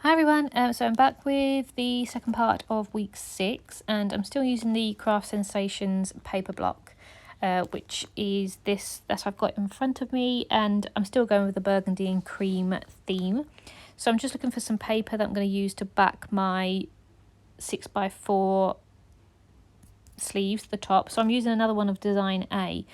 Hi everyone, so I'm back with the second part of week 6 and I'm still using the Craft Sensations paper block, which is this that I've got in front of me, and I'm still going with the burgundy and cream theme. So I'm just looking for some paper that I'm going to use to back my 6x4 sleeves, the top. So I'm using another one of Design A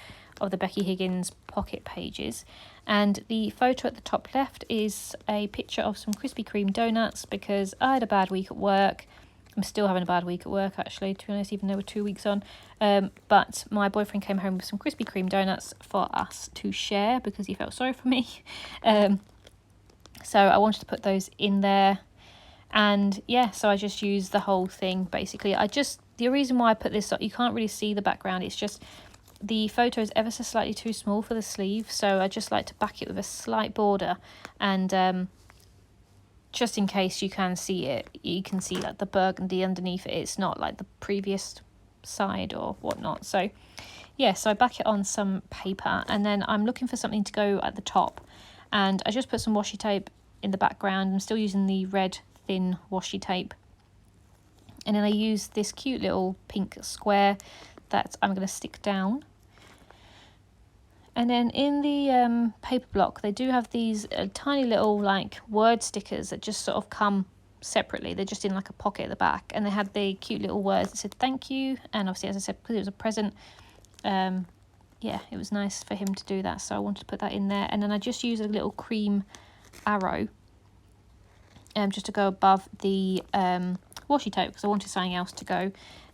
of the Becky Higgins pocket pages, and the photo at the top left is a picture of some Krispy Kreme donuts because I had a bad week at work. I'm still having a bad week at work, actually, to be honest, even though we're 2 weeks on. But my boyfriend came home with some Krispy Kreme donuts for us to share because he felt sorry for me. So I wanted to put those in there. And yeah, so I just used the whole thing basically. The reason why I put this up, you can't really see the background, it's just the photo is ever so slightly too small for the sleeve, so I just like to back it with a slight border, and just in case you can see it, you can see like the burgundy underneath it. It's not like the previous side or whatnot. So yeah, so I back it on some paper, and then I'm looking for something to go at the top, and I just put some washi tape in the background. I'm still using the red thin washi tape, and then I use this cute little pink square that I'm going to stick down. And then in the paper block, they do have these tiny little like word stickers that just sort of come separately. They're just in like a pocket at the back, and they had the cute little words that said thank you, and obviously, as I said, because it was a present, yeah, it was nice for him to do that, so I wanted to put that in there. And then I just use a little cream arrow just to go above the washi tape, because I wanted something else to go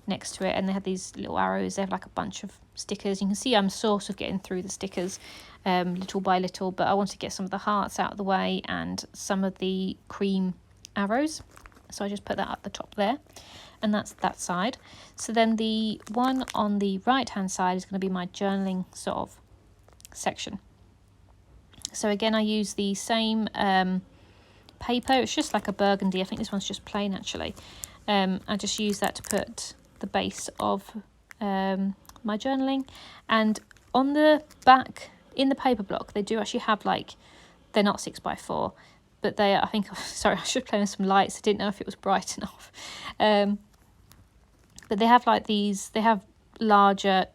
next to it. And they had these little arrows. They have like a bunch of stickers. You can see I'm sort of getting through the stickers little by little, but I want to get some of the hearts out of the way and some of the cream arrows, so I just put that at the top there, and that's that side. So then the one on the right hand side is going to be my journaling sort of section. So again, I use the same paper. It's just like a burgundy. I think this one's just plain, actually. I just use that to put the base of my journaling. And on the back, in the paper block, they do actually have like, they're not 6x4, but they are, I think, sorry, I should play with some lights. I didn't know if it was bright enough. But they have like these, they have larger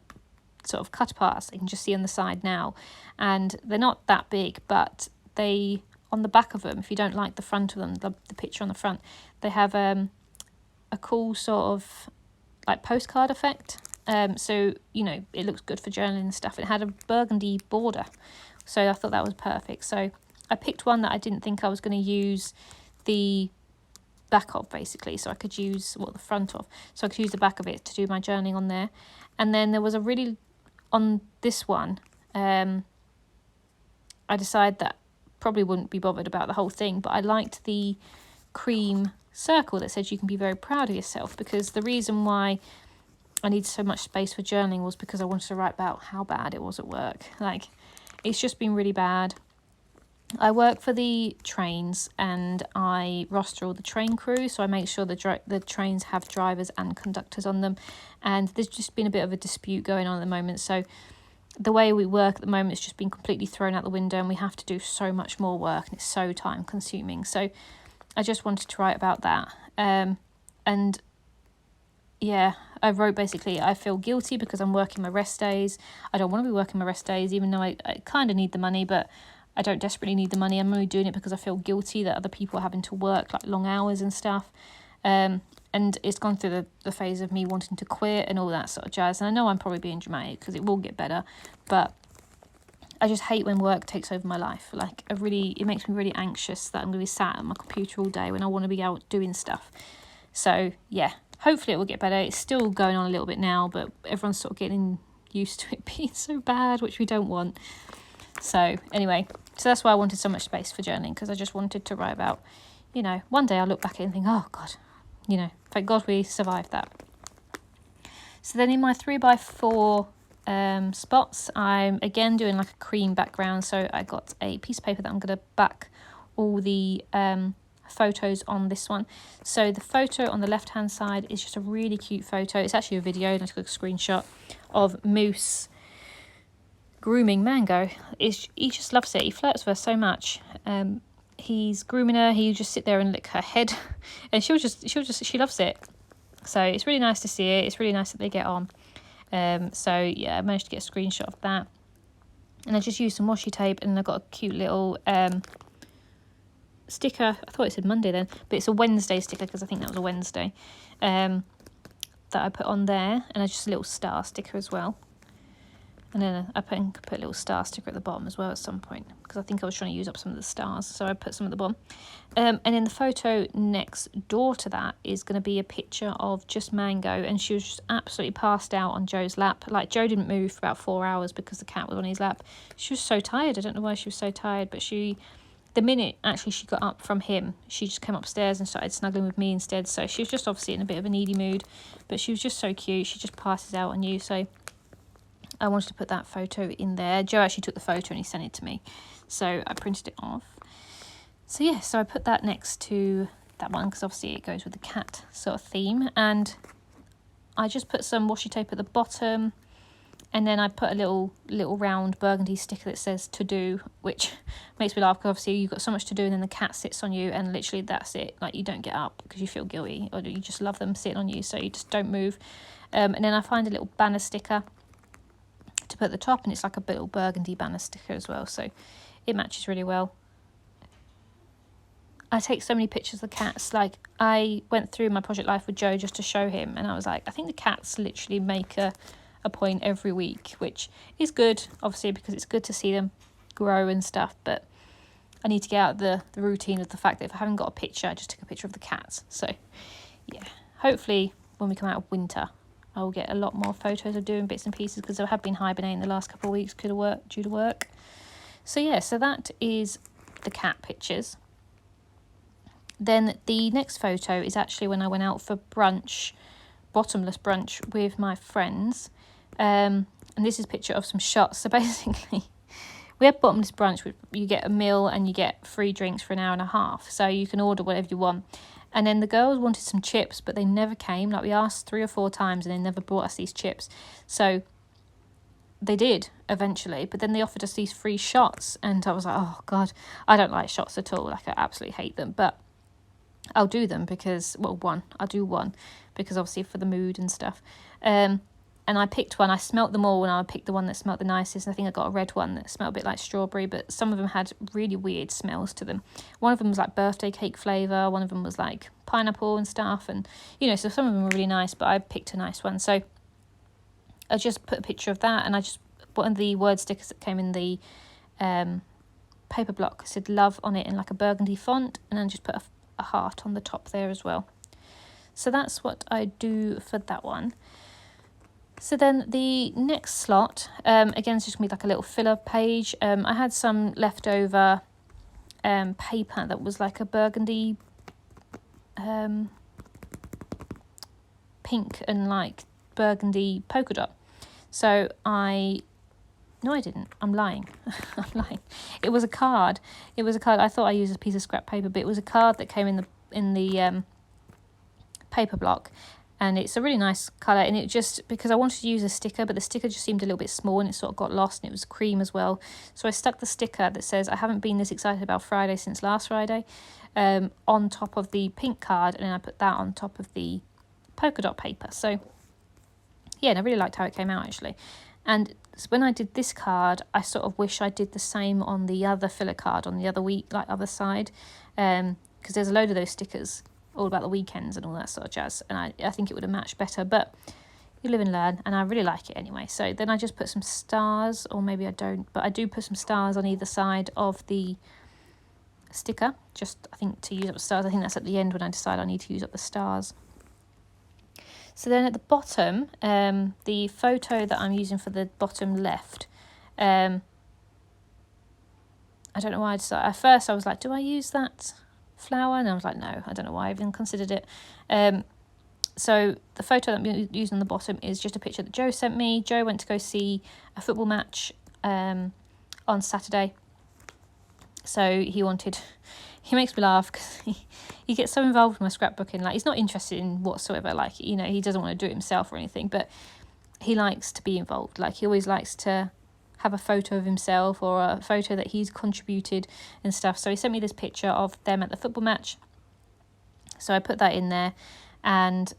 sort of cut parts you can just see on the side now, and they're not that big, but they, on the back of them, if you don't like the front of them, the picture on the front, they have a cool sort of like postcard effect. So, you know, it looks good for journaling and stuff. It had a burgundy border, so I thought that was perfect. So I picked one that I didn't think I was going to use the back of, basically, so I could use the front of, so I could use the back of it to do my journaling on there. And then there was a really, on this one, I decided that probably wouldn't be bothered about the whole thing, but I liked the cream circle that said you can be very proud of yourself, because the reason why I need so much space for journaling was because I wanted to write about how bad it was at work. Like, it's just been really bad. I work for the trains and I roster all the train crew, so I make sure the trains have drivers and conductors on them, and there's just been a bit of a dispute going on at the moment. So the way we work at the moment has just been completely thrown out the window, and we have to do so much more work, and it's so time consuming. So I just wanted to write about that. And yeah, I wrote basically, I feel guilty because I'm working my rest days. I don't want to be working my rest days, even though I kind of need the money, but I don't desperately need the money. I'm only doing it because I feel guilty that other people are having to work like long hours and stuff. And it's gone through the phase of me wanting to quit and all that sort of jazz. And I know I'm probably being dramatic because it will get better, but I just hate when work takes over my life. Like, it makes me really anxious that I'm going to be sat at my computer all day when I want to be out doing stuff. So yeah, hopefully it will get better. It's still going on a little bit now, but everyone's sort of getting used to it being so bad, which we don't want. So anyway, so that's why I wanted so much space for journaling, because I just wanted to write about, you know, one day I'll look back at it and think, oh God, you know, thank God we survived that. So then in my 3x4 spots, I'm again doing like a cream background. So I got a piece of paper that I'm going to back all the photos on this one. So the photo on the left hand side is just a really cute photo. It's actually a video, and I took a screenshot of Moose grooming Mango. He just loves it. He flirts with her so much. he's grooming her, he'll just sit there and lick her head, and she loves it. So it's really nice to see it. It's really nice that they get on. So yeah, I managed to get a screenshot of that, and I just used some washi tape, and I got a cute little sticker. I thought it said Monday then, but it's a Wednesday sticker because I think that was a Wednesday, that I put on there, and just a little star sticker as well. And then I put a little star sticker at the bottom as well at some point, because I think I was trying to use up some of the stars, so I put some at the bottom. And then the photo next door to that is going to be a picture of just Mango, and she was just absolutely passed out on Joe's lap. Like, Joe didn't move for about 4 hours because the cat was on his lap. She was so tired. I don't know why she was so tired, but the minute actually she got up from him, she just came upstairs and started snuggling with me instead. So she was just obviously in a bit of a needy mood, but she was just so cute. She just passes out on you, so I wanted to put that photo in there. Joe actually took the photo and he sent it to me, so I printed it off. So yeah, so I put that next to that one because obviously it goes with the cat sort of theme, and I just put some washi tape at the bottom, and then I put a little round burgundy sticker that says to do, which makes me laugh because obviously you've got so much to do, and then the cat sits on you and literally that's it. Like, you don't get up because you feel guilty, or you just love them sitting on you, so you just don't move. And then I find a little banner sticker to put at the top, and it's like a little burgundy banner sticker as well, so it matches really well. I take so many pictures of the cats. Like, I went through my project life with Joe just to show him, and I was like, I think the cats literally make a point every week, which is good obviously because it's good to see them grow and stuff, but I need to get out the routine of the fact that if I haven't got a picture, I just took a picture of the cats. So yeah, hopefully when we come out of winter I will get a lot more photos of doing bits and pieces, because I have been hibernating the last couple of weeks due to work. So yeah, so that is the cat pictures. Then the next photo is actually when I went out for brunch, bottomless brunch with my friends. And this is a picture of some shots. So basically, we had bottomless brunch, where you get a meal and you get free drinks for an hour and a half. So you can order whatever you want. And then the girls wanted some chips, but they never came. Like, we asked 3 or 4 times and they never brought us these chips. So they did eventually, but then they offered us these free shots. And I was like, oh God, I don't like shots at all. Like, I absolutely hate them. But I'll do them because, well, I'll do one because obviously for the mood and stuff. And I picked one. I smelt them all, and I picked the one that smelt the nicest. And I think I got a red one that smelled a bit like strawberry, but some of them had really weird smells to them. One of them was like birthday cake flavour. One of them was like pineapple and stuff. And, you know, so some of them were really nice, but I picked a nice one. So I just put a picture of that, and I just put on the word stickers that came in the paper block. I said love on it in like a burgundy font, and then just put a heart on the top there as well. So that's what I do for that one. So then the next slot, again, it's just going to be like a little filler page. I had some leftover paper that was like a burgundy, pink and like burgundy polka dot. So no, I didn't. I'm lying. I'm lying. It was a card. I thought I used a piece of scrap paper, but it was a card that came in the paper block. And it's a really nice colour, and it just, because I wanted to use a sticker, but the sticker just seemed a little bit small and it sort of got lost, and it was cream as well. So I stuck the sticker that says, I haven't been this excited about Friday since last Friday, on top of the pink card, and then I put that on top of the polka dot paper. So yeah, and I really liked how it came out actually. And when I did this card, I sort of wish I did the same on the other filler card on the other side, because there's a load of those stickers all about the weekends and all that sort of jazz, and I think it would have matched better, but you live and learn, and I really like it anyway. So then I just put some stars, or maybe I don't, but I do put some stars on either side of the sticker, just I think to use up the stars. I think that's at the end when I decide I need to use up the stars. So then at the bottom, the photo that I'm using for the bottom left, I don't know why I decided. At first I was like, do I use that flower? And I was like, no, I don't know why I even considered it. So the photo that I'm using on the bottom is just a picture that Joe sent me. Joe went to go see a football match on Saturday. So he makes me laugh because he gets so involved with my scrapbooking. Like, he's not interested in whatsoever. Like, you know, he doesn't want to do it himself or anything, but he likes to be involved. Like, he always likes to have a photo of himself or a photo that he's contributed and stuff. So he sent me this picture of them at the football match. So I put that in there. And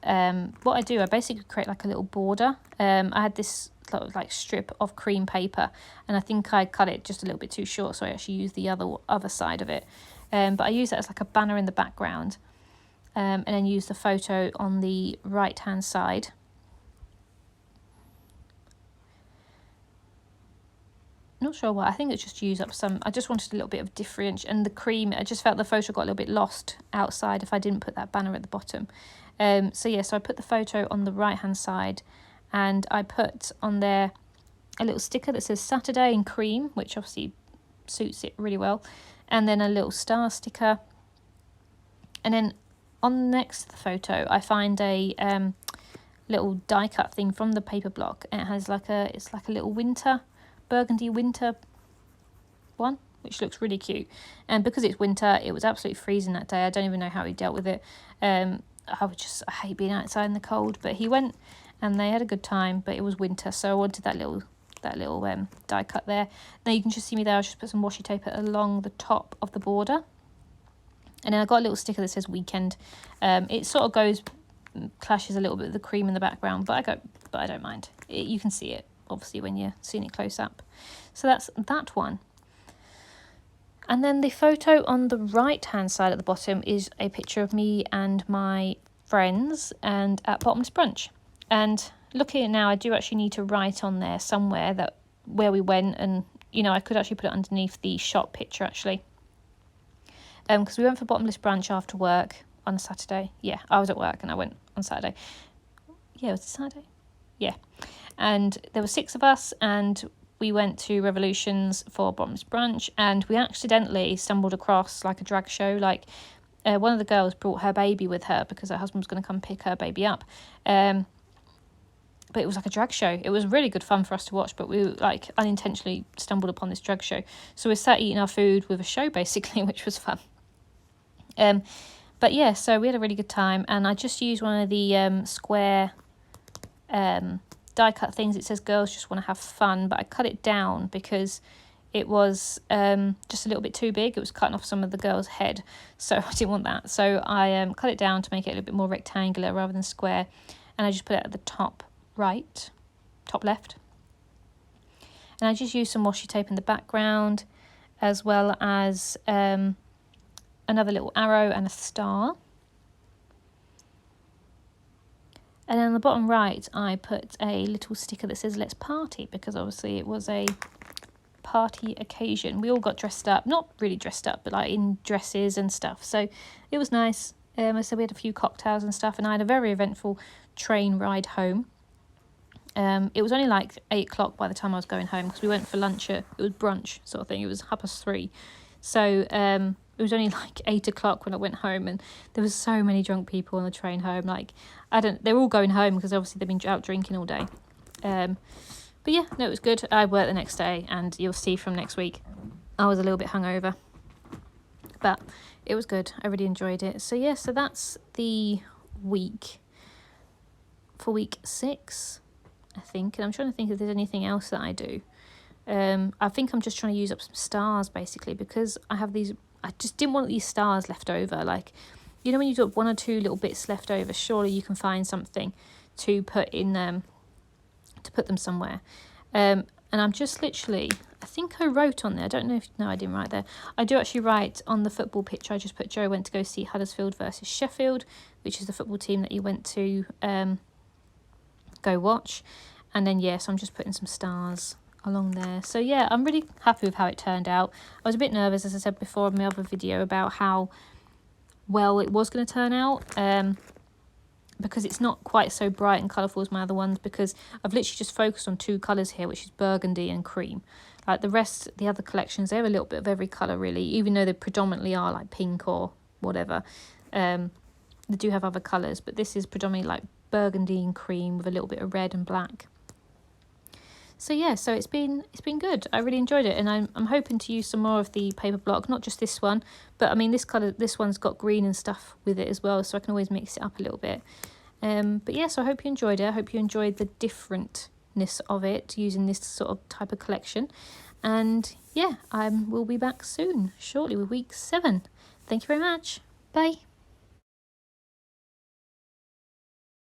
what I do, I basically create like a little border. I had this like strip of cream paper, and I think I cut it just a little bit too short, so I actually used the other side of it. But I use that as like a banner in the background, and then use the photo on the right hand side. Not sure why, I think it's just use up some, I just wanted a little bit of difference, and the cream, I just felt the photo got a little bit lost outside if I didn't put that banner at the bottom. So yeah, so I put the photo on the right hand side, and I put on there a little sticker that says Saturday in cream, which obviously suits it really well, and then a little star sticker. And then on next to the photo, I find a little die cut thing from the paper block, and it has like it's like a little burgundy winter one, which looks really cute. And because it's winter, it was absolutely freezing that day. I don't even know how he dealt with it. I hate being outside in the cold, but he went and they had a good time, but it was winter, so I wanted that little die cut there. Now you can just see me there, I just put some washi tape along the top of the border, and then I got a little sticker that says weekend. It sort of clashes a little bit with the cream in the background, but I don't mind. You can see it obviously when you're seeing it close up. So that's that one. And then the photo on the right hand side at the bottom is a picture of me and my friends and at Bottomless Brunch. And looking at it now, I do actually need to write on there somewhere where we went, and I could actually put it underneath the shop picture actually. Because we went for Bottomless Brunch after work on a Saturday. Yeah, I was at work and I went on Saturday. Yeah, was it Saturday? Yeah. And there were 6 of us, and we went to Revolutions for Bottomless Brunch, and we accidentally stumbled across like a drag show. Like one of the girls brought her baby with her because her husband was going to come pick her baby up. But it was like a drag show. It was really good fun for us to watch, but we like unintentionally stumbled upon this drag show. So we sat eating our food with a show basically, which was fun. But yeah, so we had a really good time, and I just used one of the square die cut things. It says girls just want to have fun, but I cut it down because it was just a little bit too big. It was cutting off some of the girl's head, so I didn't want that. So I cut it down to make it a little bit more rectangular rather than square, and I just put it at the top left. And I just used some washi tape in the background, as well as another little arrow and a star. And then on the bottom right, I put a little sticker that says let's party, because obviously it was a party occasion. We all got dressed up, not really dressed up, but like in dresses and stuff. So it was nice. So we had a few cocktails and stuff, and I had a very eventful train ride home. It was only like 8 o'clock by the time I was going home, because we went for lunch it was brunch sort of thing. It was 3:30. So it was only like 8 o'clock when I went home, and there was so many drunk people on the train home. Like, they're all going home because obviously they've been out drinking all day. But yeah, no, it was good. I worked the next day, and you'll see from next week, I was a little bit hungover. But it was good. I really enjoyed it. So yeah, so that's the week for week 6, I think. And I'm trying to think if there's anything else that I do. I think I'm just trying to use up some stars, basically, because I just didn't want these stars left over. Like, when you've got 1 or 2 little bits left over, surely you can find something to put in to put them somewhere. And I'm just literally, I think I wrote on there, I don't know if, no, I didn't write there. I do actually write on the football picture. I just put Joe went to go see Huddersfield versus Sheffield, which is the football team that he went to go watch. And then, so I'm just putting some stars along there. So yeah, I'm really happy with how it turned out. I was a bit nervous, as I said before in my other video, about how well it was going to turn out, because it's not quite so bright and colourful as my other ones, because I've literally just focused on 2 colours here, which is burgundy and cream. Like the other collections, they have a little bit of every colour really, even though they predominantly are like pink or whatever. They do have other colours, but this is predominantly like burgundy and cream with a little bit of red and black. So yeah, so it's been good. I really enjoyed it, and I'm hoping to use some more of the paper block, not just this one, but I mean this one's got green and stuff with it as well, so I can always mix it up a little bit. But yeah, so I hope you enjoyed it. I hope you enjoyed the different goodness of it using this sort of type of collection. And yeah, we'll be back soon, shortly, with week 7. Thank you very much. Bye.